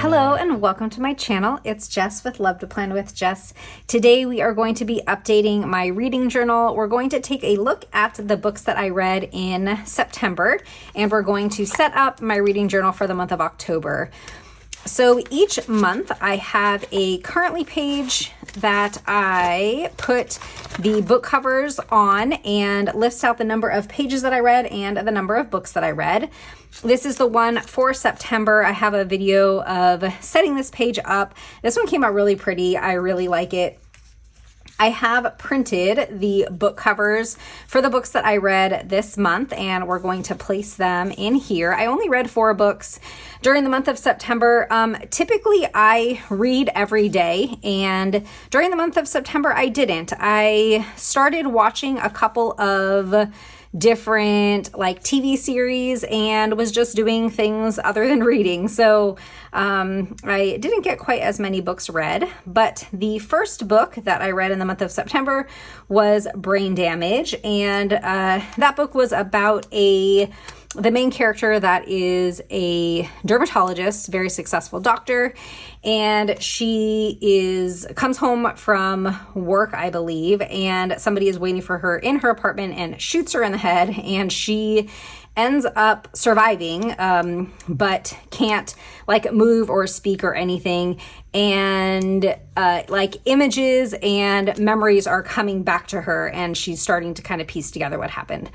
Hello and welcome to my channel. It's Jess with Love to Plan with Jess. Today we are going to be updating my reading journal. We're going to take a look at the books that I read in September, and we're going to set up my reading journal for the month of October. So each month I have a currently page that I put the book covers on and lists out the number of pages that I read and the number of books that I read. This is the one for September. I have a video of setting this page up. This one came out really pretty. I really like it. I have printed the book covers for the books that I read this month, and we're going to place them in here. I only read 4 books during the month of September. Typically, I read every day, and during the month of September, I didn't. I started watching a couple of different TV series and was just doing things other than reading. So I didn't get quite as many books read, but the first book that I read in the month of September was Brain Damage. And that book was about the main character that is a dermatologist, very successful doctor, and she comes home from work, I believe, and somebody is waiting for her in her apartment and shoots her in the head, and she ends up surviving, but can't move or speak or anything, and images and memories are coming back to her, and she's starting to kind of piece together what happened.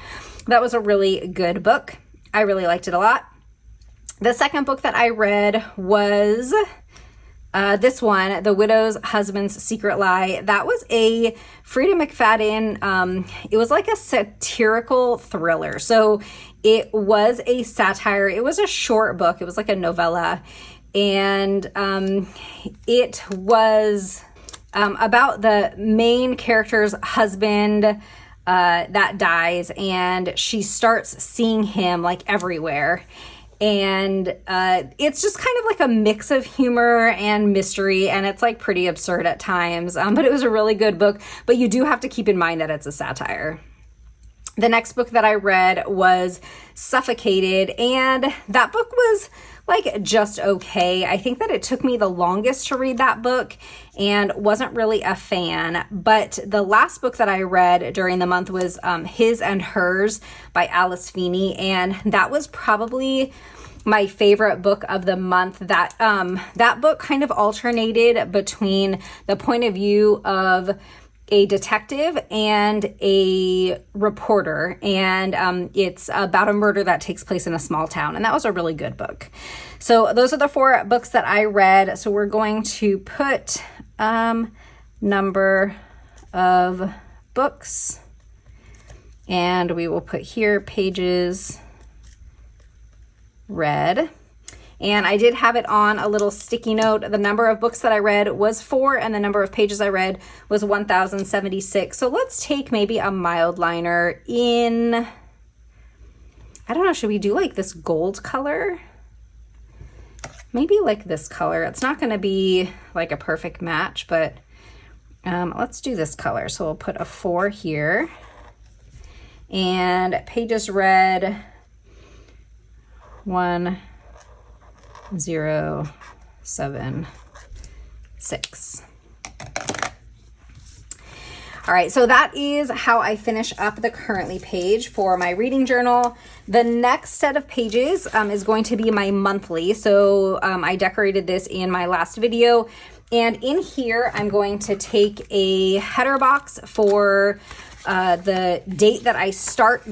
That was a really good book. I really liked it a lot. The second book that I read was this one, The Widow's Husband's Secret Lie. That was a Freida McFadden, it was like a satirical thriller. So it was a satire. It was a short book. It was like a novella. And it was about the main character's husband that dies, and she starts seeing him everywhere. And it's just kind of like a mix of humor and mystery, and it's pretty absurd at times. But it was a really good book, but you do have to keep in mind that it's a satire. The next book that I read was Suffocated, and that book was just okay. I think that it took me the longest to read that book and wasn't really a fan. But the last book that I read during the month was His and Hers by Alice Feeney, and that was probably my favorite book of the month. That book kind of alternated between the point of view of a detective and a reporter, and it's about a murder that takes place in a small town, and that was a really good book. So those are the 4 books that I read. So we're going to put number of books, and we will put here pages read. And I did have it on a little sticky note. The number of books that I read was 4, and the number of pages I read was 1,076. So let's take maybe a mild liner in, I don't know, should we do this gold color? Maybe this color. It's not going to be a perfect match, but let's do this color. So we'll put a 4 here. And pages read 1,076. All right, so that is how I finish up the currently page for my reading journal. The next set of pages is going to be my monthly. So I decorated this in my last video. And in here, I'm going to take a header box for the date that I start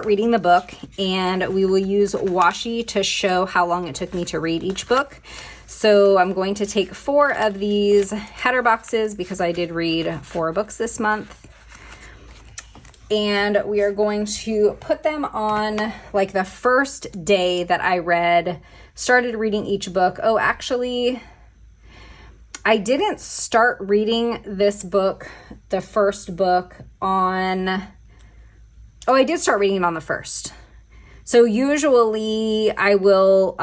reading the book, and we will use washi to show how long it took me to read each book. So I'm going to take 4 of these header boxes because I did read 4 books this month. And we are going to put them on the first day that I started reading each book. Oh, actually, I didn't start reading this book, the first book, I did start reading it on the 1st. So usually I will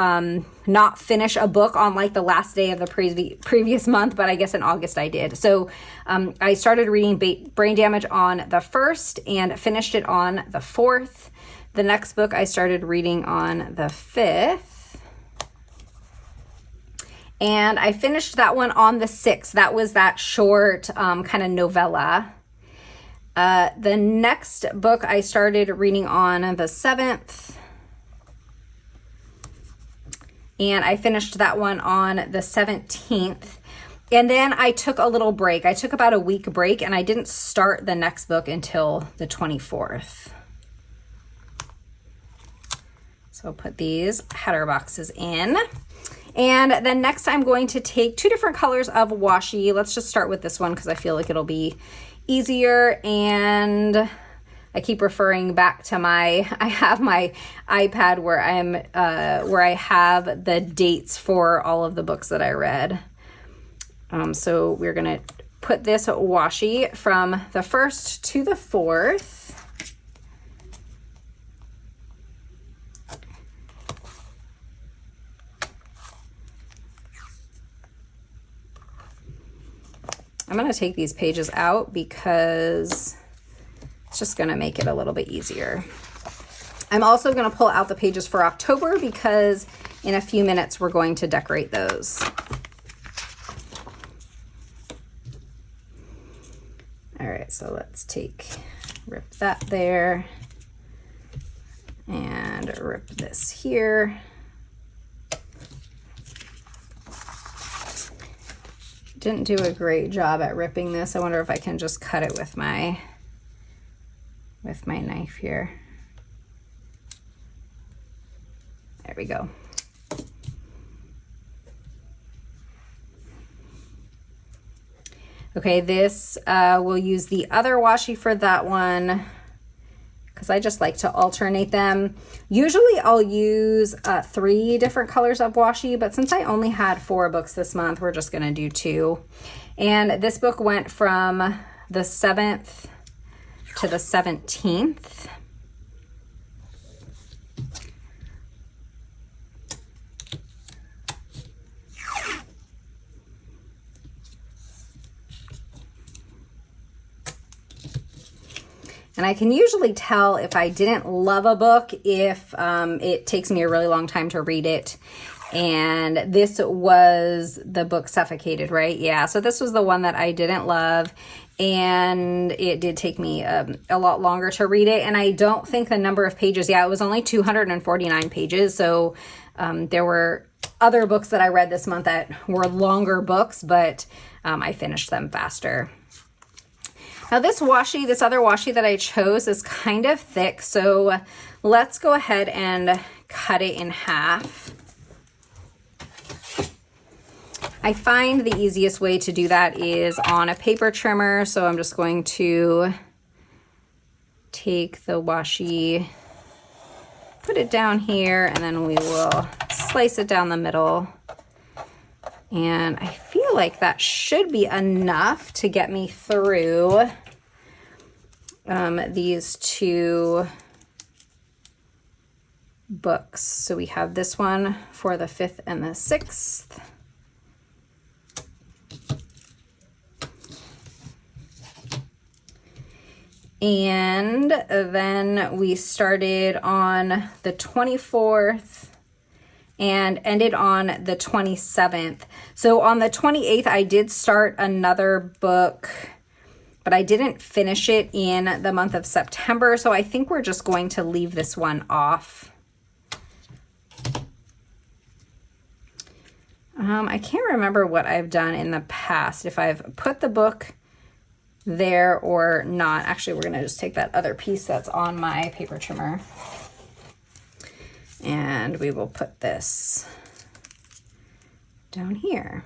not finish a book on the last day of the previous month, but I guess in August I did. So I started reading Brain Damage on the 1st and finished it on the 4th. The next book I started reading on the 5th. And I finished that one on the 6th. That was that short kind of novella. The next book I started reading on the 7th. And I finished that one on the 17th. And then I took a little break. I took about a week break, and I didn't start the next book until the 24th. So I'll put these header boxes in. And then next I'm going to take 2 different colors of washi. Let's just start with this one because I feel like it'll be easier. And I keep referring back to I have my iPad where where I have the dates for all of the books that I read. So we're gonna put this washi from the 1st to the 4th. I'm going to take these pages out because it's just going to make it a little bit easier. I'm also going to pull out the pages for October because in a few minutes we're going to decorate those. All right, so let's rip that there and rip this here. Didn't do a great job at ripping this. I wonder if I can just cut it with my knife here. There we go. Okay, this we'll use the other washi for that one because I just like to alternate them. Usually I'll use 3 different colors of washi, but since I only had 4 books this month, we're just gonna do 2. And this book went from the 7th to the 17th. And I can usually tell if I didn't love a book if it takes me a really long time to read it. And this was the book Suffocated, right? Yeah, so this was the one that I didn't love. And it did take me a lot longer to read it. And I don't think the number of pages, yeah, it was only 249 pages. So there were other books that I read this month that were longer books, but I finished them faster. Now this other washi that I chose is kind of thick, so let's go ahead and cut it in half. I find the easiest way to do that is on a paper trimmer, so I'm just going to take the washi, put it down here, and then we will slice it down the middle. And I feel like that should be enough to get me through these 2 books. So we have this one for the 5th and the 6th. And then we started on the 24th and ended on the 27th. So on the 28th, I did start another book, but I didn't finish it in the month of September. So I think we're just going to leave this one off. I can't remember what I've done in the past, if I've put the book there or not. Actually, we're gonna just take that other piece that's on my paper trimmer. And we will put this down here.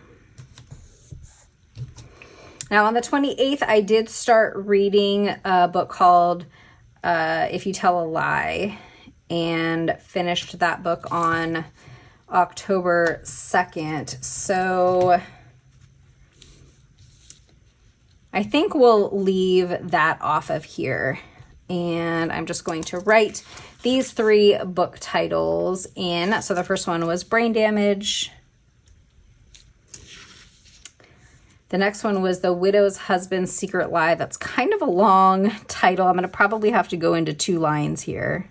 Now on the 28th, I did start reading a book called If You Tell a Lie, and finished that book on October 2nd. So I think we'll leave that off of here. And I'm just going to write these 3 book titles in. So the first one was Brain Damage. The next one was The Widow's Husband's Secret Lie. That's kind of a long title. I'm going to probably have to go into 2 lines here.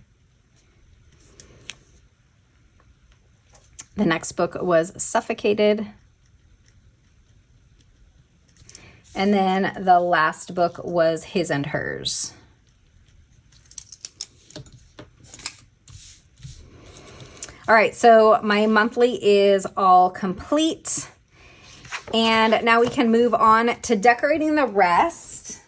The next book was Suffocated. And then the last book was His and Hers. All right, so my monthly is all complete. And now we can move on to decorating the rest.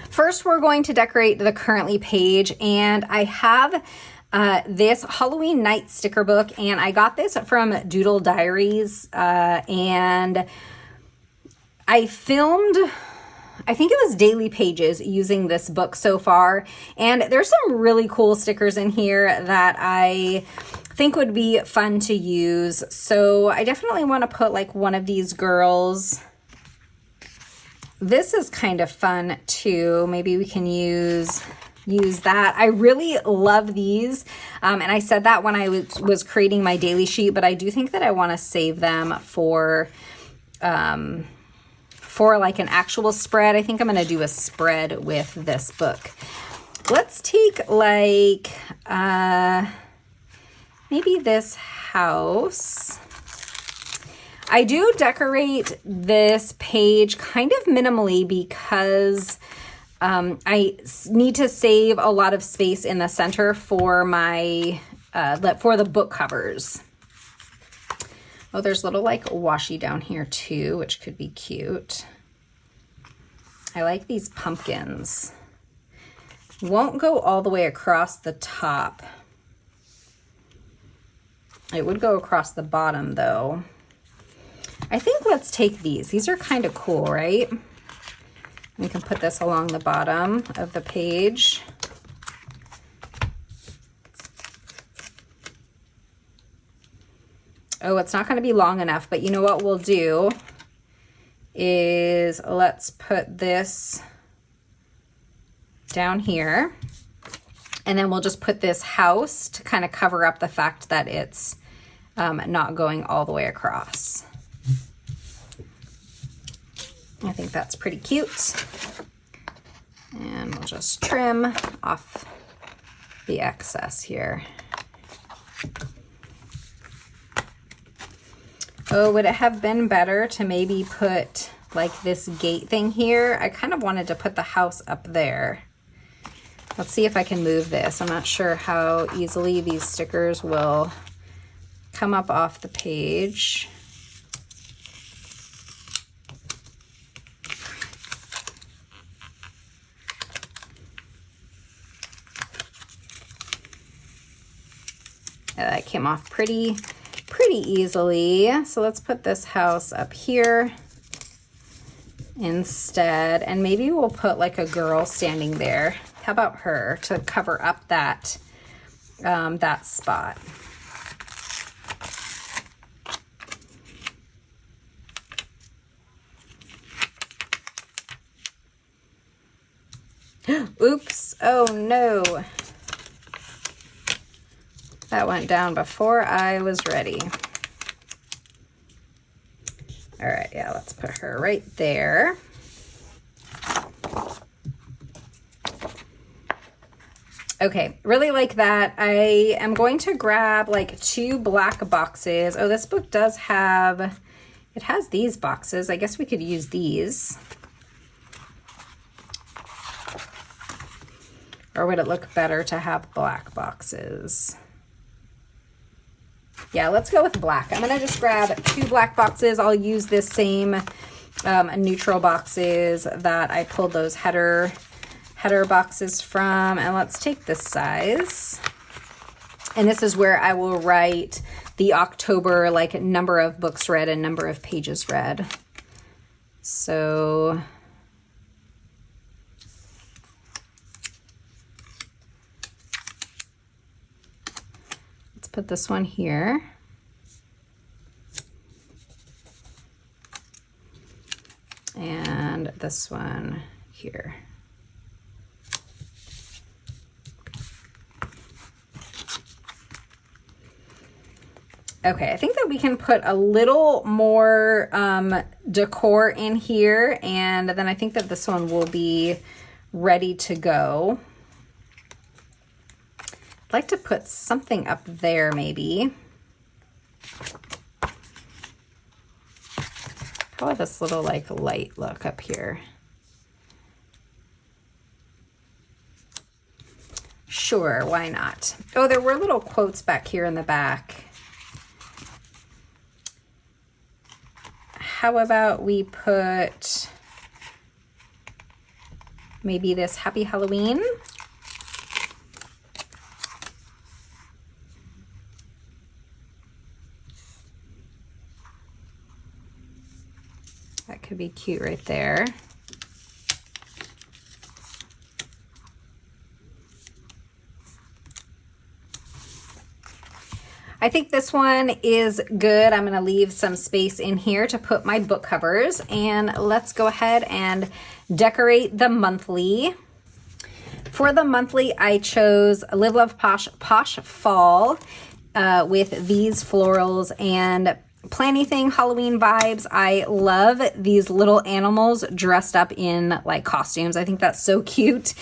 First, we're going to decorate the Currently page, and I have this Halloween Night sticker book, and I got this from Doodle Diaries, and I filmed, I think it was daily pages using this book so far, and there's some really cool stickers in here that I think would be fun to use. So I definitely want to put like one of these girls. This is kind of fun too. Maybe we can use that. I really love these. And I said that when I was creating my daily sheet, but I do think that I want to save them for like an actual spread. I think I'm going to do a spread with this book. Let's take like, maybe this house. I do decorate this page kind of minimally because I need to save a lot of space in the center for my for the book covers. Oh, there's little like washi down here too, which could be cute. I like these pumpkins. Won't go all the way across the top. It would go across the bottom though. I think let's take these. These are kind of cool, right? We can put this along the bottom of the page. Oh, it's not going to be long enough, but you know what we'll do is let's put this down here. And then we'll just put this house to kind of cover up the fact that it's not going all the way across. I think that's pretty cute. And we'll just trim off the excess here. Oh, would it have been better to maybe put like this gate thing here? I kind of wanted to put the house up there. Let's see if I can move this. I'm not sure how easily these stickers will come up off the page. That came off pretty easily. So let's put this house up here instead, and maybe we'll put like a girl standing there. How about her to cover up that that spot? Oops, oh no. That went down before I was ready. All right, yeah, let's put her right there. Okay, really like that. I am going to grab like 2 black boxes. Oh, this book does have, it has these boxes. I guess we could use these. Or would it look better to have black boxes? Yeah, let's go with black. I'm gonna just grab 2 black boxes. I'll use this same neutral boxes that I pulled those header boxes from, and let's take this size. And this is where I will write the October like number of books read and number of pages read. So let's put this one here. And this one here. Okay, I think that we can put a little more decor in here, and then I think that this one will be ready to go. I'd like to put something up there maybe. How How about this little like light look up here? Sure, why not? Oh, there were little quotes back here in the back. How about we put maybe this Happy Halloween? That could be cute right there. I think this one is good. I'm gonna leave some space in here to put my book covers, and let's go ahead and decorate the monthly. For the monthly, I chose Live Love Posh Fall with these florals and Planything Halloween vibes. I love these little animals dressed up in like costumes. I think that's so cute.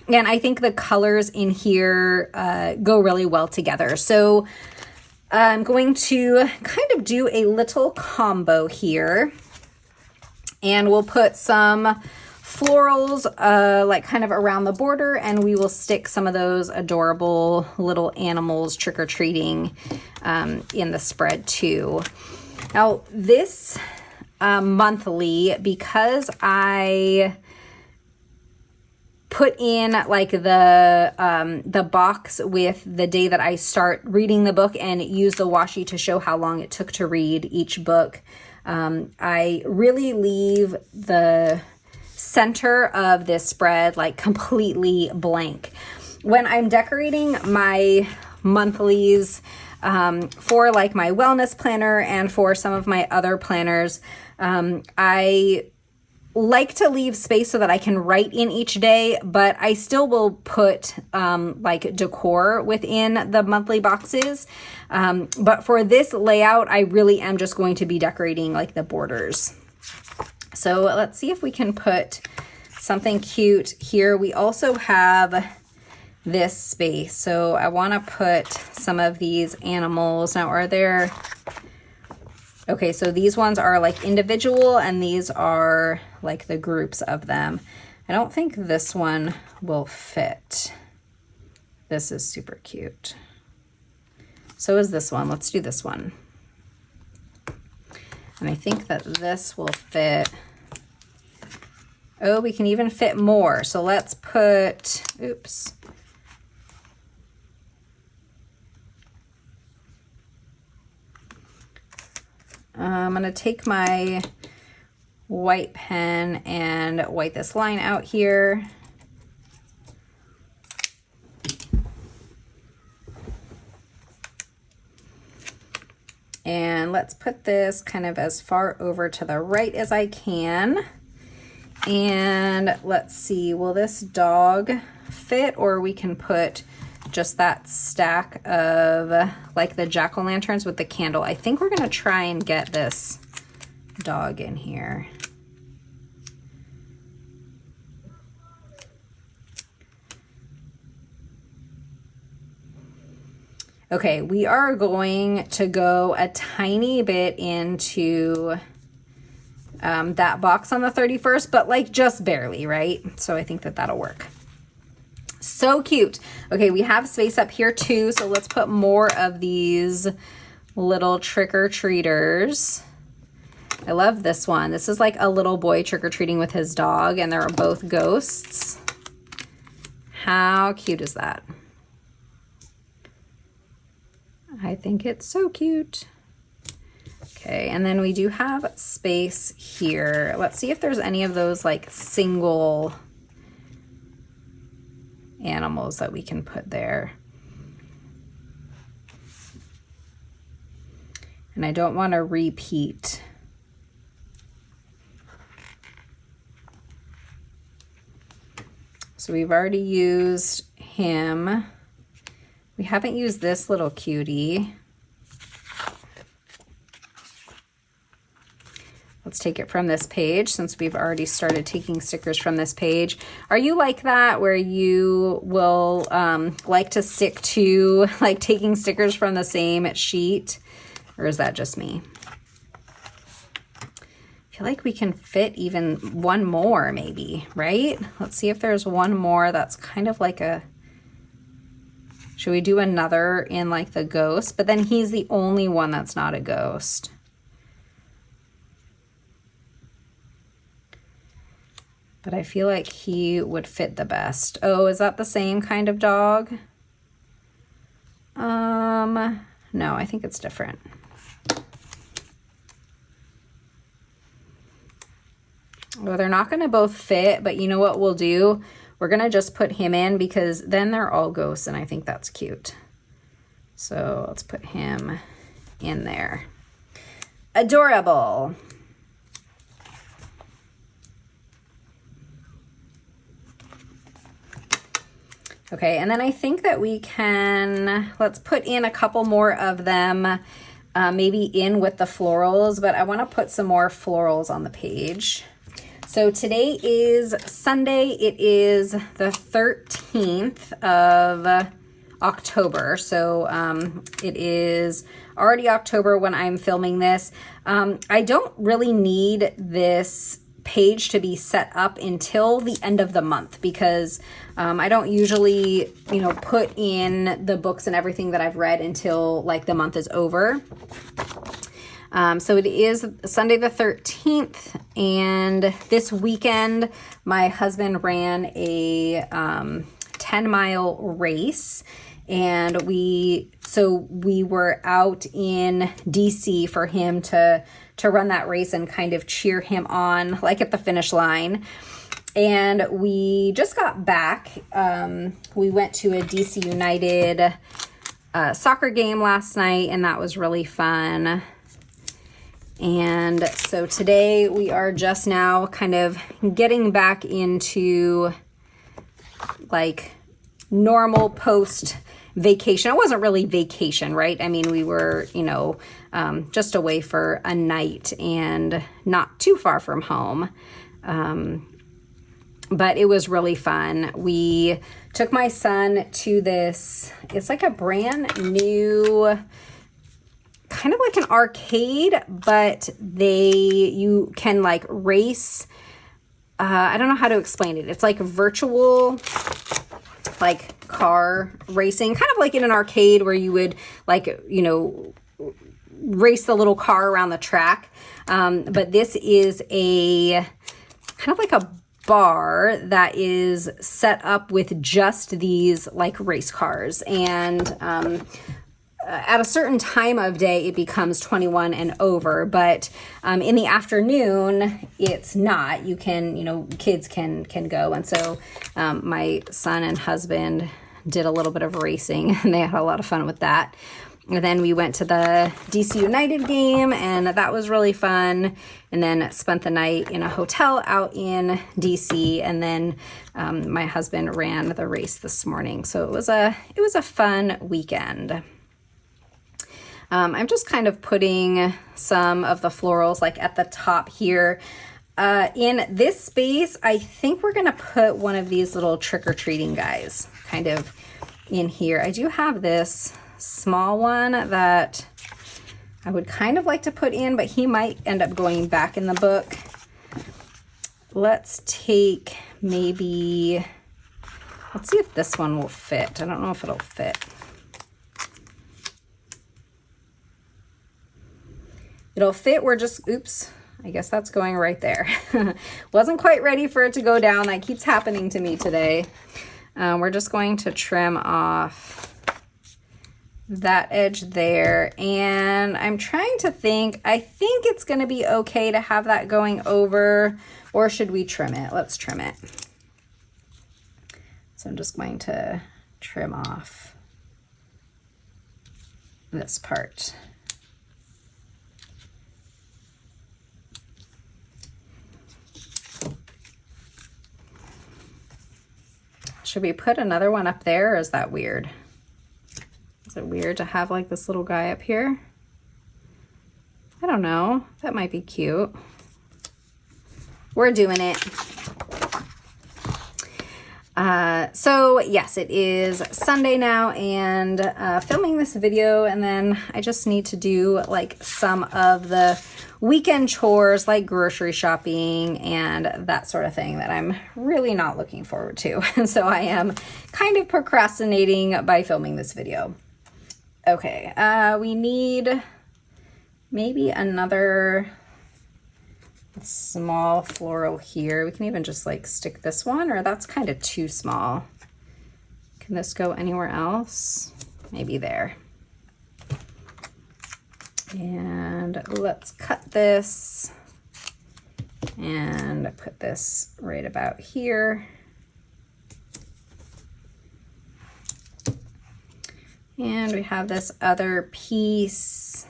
And I think the colors in here go really well together. So I'm going to kind of do a little combo here, and we'll put some florals like kind of around the border, and we will stick some of those adorable little animals trick-or-treating in the spread too. Now this monthly, because I put in like the box with the day that I start reading the book and use the washi to show how long it took to read each book, I really leave the center of this spread like completely blank. When I'm decorating my monthlies for like my wellness planner and for some of my other planners, I like to leave space so that I can write in each day, but I still will put like decor within the monthly boxes. But for this layout, I really am just going to be decorating like the borders. So let's see if we can put something cute here. We also have this space. So I want to put some of these animals. Now, are there... Okay, so these ones are like individual and these are like the groups of them. I don't think this one will fit. This is super cute. So is this one. Let's do this one. And I think that this will fit. Oh, we can even fit more. So let's put, oops. I'm going to take my white pen and white this line out here. And let's put this kind of as far over to the right as I can. And let's see, will this dog fit, or we can put just that stack of like the jack-o'-lanterns with the candle. I think we're gonna try and get this dog in here. Okay, we are going to go a tiny bit into that box on the 31st, but like just barely, right? So I think that that'll work. So cute. Okay, we have space up here too, so let's put more of these little trick-or-treaters. I love this one. This is like a little boy trick-or-treating with his dog, and they're both ghosts. How cute is that? I think it's so cute. Okay, and then we do have space here. Let's see if there's any of those like single animals that we can put there. And I don't want to repeat. So we've already used him. We haven't used this little cutie. Let's take it from this page since we've already started taking stickers from this page. Are you like that, where you will like to stick to like taking stickers from the same sheet? Or is that just me? I feel like we can fit even one more maybe, right? Let's see if there's one more that's kind of like a, should we do another in like the ghost? But then he's the only one that's not a ghost. But I feel like he would fit the best. Oh, is that the same kind of dog? No, I think it's different. Well, they're not going to both fit, but you know what we'll do? We're going to just put him in because then they're all ghosts, and I think that's cute. So let's put him in there. Adorable. Okay, and then I think that we can, let's put in a couple more of them, maybe in with the florals, but I want to put some more florals on the page. So today is Sunday. It is the 13th of October. So it is already October when I'm filming this. I don't really need this page to be set up until the end of the month because I don't usually, you know, put in the books and everything that I've read until like the month is over. So it is Sunday the 13th, and this weekend my husband ran a 10-mile race, and we were out in DC for him to run that race and kind of cheer him on like at the finish line. And we just got back. We went to a DC United soccer game last night, and that was really fun. And so today we are just now kind of getting back into like normal post vacation. It wasn't really vacation, right? I mean, we were, you know, just away for a night and not too far from home. But it was really fun. We took my son to this, it's like a brand new, kind of like an arcade, but you can like race. I don't know how to explain it. It's like virtual, like car racing, kind of like in an arcade where you would like, you know, race the little car around the track. But this is a kind of like a bar that is set up with just these like race cars. And, at a certain time of day, it becomes 21 and over, but in the afternoon, it's not. You can, you know, kids can go. And so my son and husband did a little bit of racing, and they had a lot of fun with that. And then we went to the DC United game, and that was really fun. And then spent the night in a hotel out in DC, and then my husband ran the race this morning. So it was a fun weekend. I'm just kind of putting some of the florals like at the top here. In this space, I think we're going to put one of these little trick-or-treating guys kind of in here. I do have this small one that I would kind of like to put in, but he might end up going back in the book. Let's take maybe, let's see if this one will fit. I don't know if it'll fit. It'll fit. We're just, oops, I guess that's going right there. Wasn't quite ready for it to go down. That keeps happening to me today. We're just going to trim off that edge there. And I'm trying to think, I think it's going to be okay to have that going over, or should we trim it? Let's trim it. So I'm just going to trim off this part. Should we put another one up there, or is that weird? Is it weird to have like this little guy up here? I don't know. That might be cute. We're doing it. So yes, it is Sunday now, and filming this video, and then I just need to do like some of the weekend chores like grocery shopping and that sort of thing that I'm really not looking forward to. And so I am kind of procrastinating by filming this video. Okay, we need maybe another small floral here. We can even just like stick this one, or that's kind of too small. Can this go anywhere else? Maybe there. And let's cut this and put this right about here. And we have this other piece.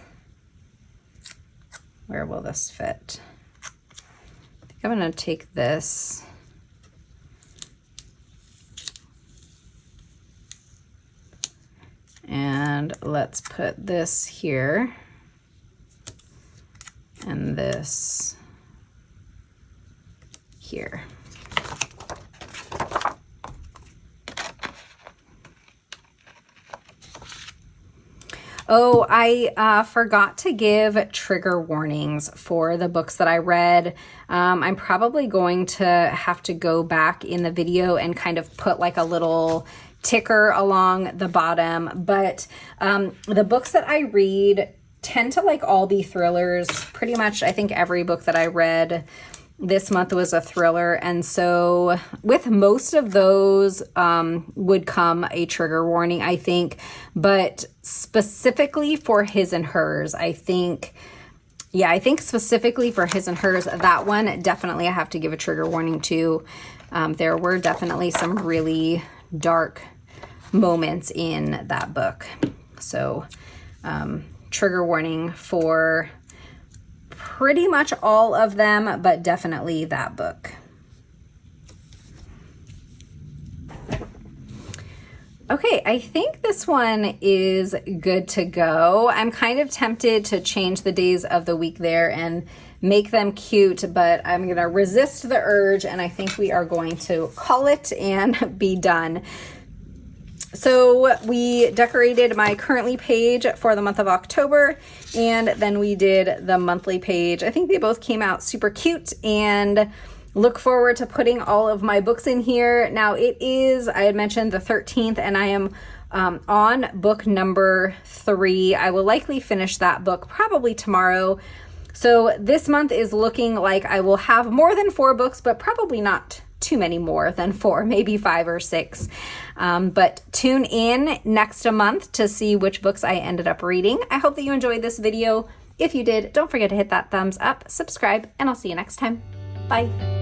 Where will this fit? I'm going to take this and let's put this here and this here. Oh, I forgot to give trigger warnings for the books that I read. I'm probably going to have to go back in the video and kind of put like a little ticker along the bottom. But the books that I read tend to like all be thrillers. Pretty much, I think every book that I read this month was a thriller, and so with most of those would come a trigger warning, I think, but specifically for His and Hers, I think specifically for His and Hers, that one definitely I have to give a trigger warning to. There were definitely some really dark moments in that book, so trigger warning for pretty much all of them, but definitely that book. Okay, I think this one is good to go. I'm kind of tempted to change the days of the week there and make them cute, but I'm going to resist the urge, and I think we are going to call it and be done. So we decorated my currently page for the month of October, and then we did the monthly page. I think they both came out super cute, and look forward to putting all of my books in here. Now it is, I had mentioned, the 13th, and I am on book number 3. I will likely finish that book probably tomorrow. So this month is looking like I will have more than 4 books, but probably not too many more than 4, maybe 5 or 6. But tune in next month to see which books I ended up reading. I hope that you enjoyed this video. If you did, don't forget to hit that thumbs up, subscribe, and I'll see you next time. Bye.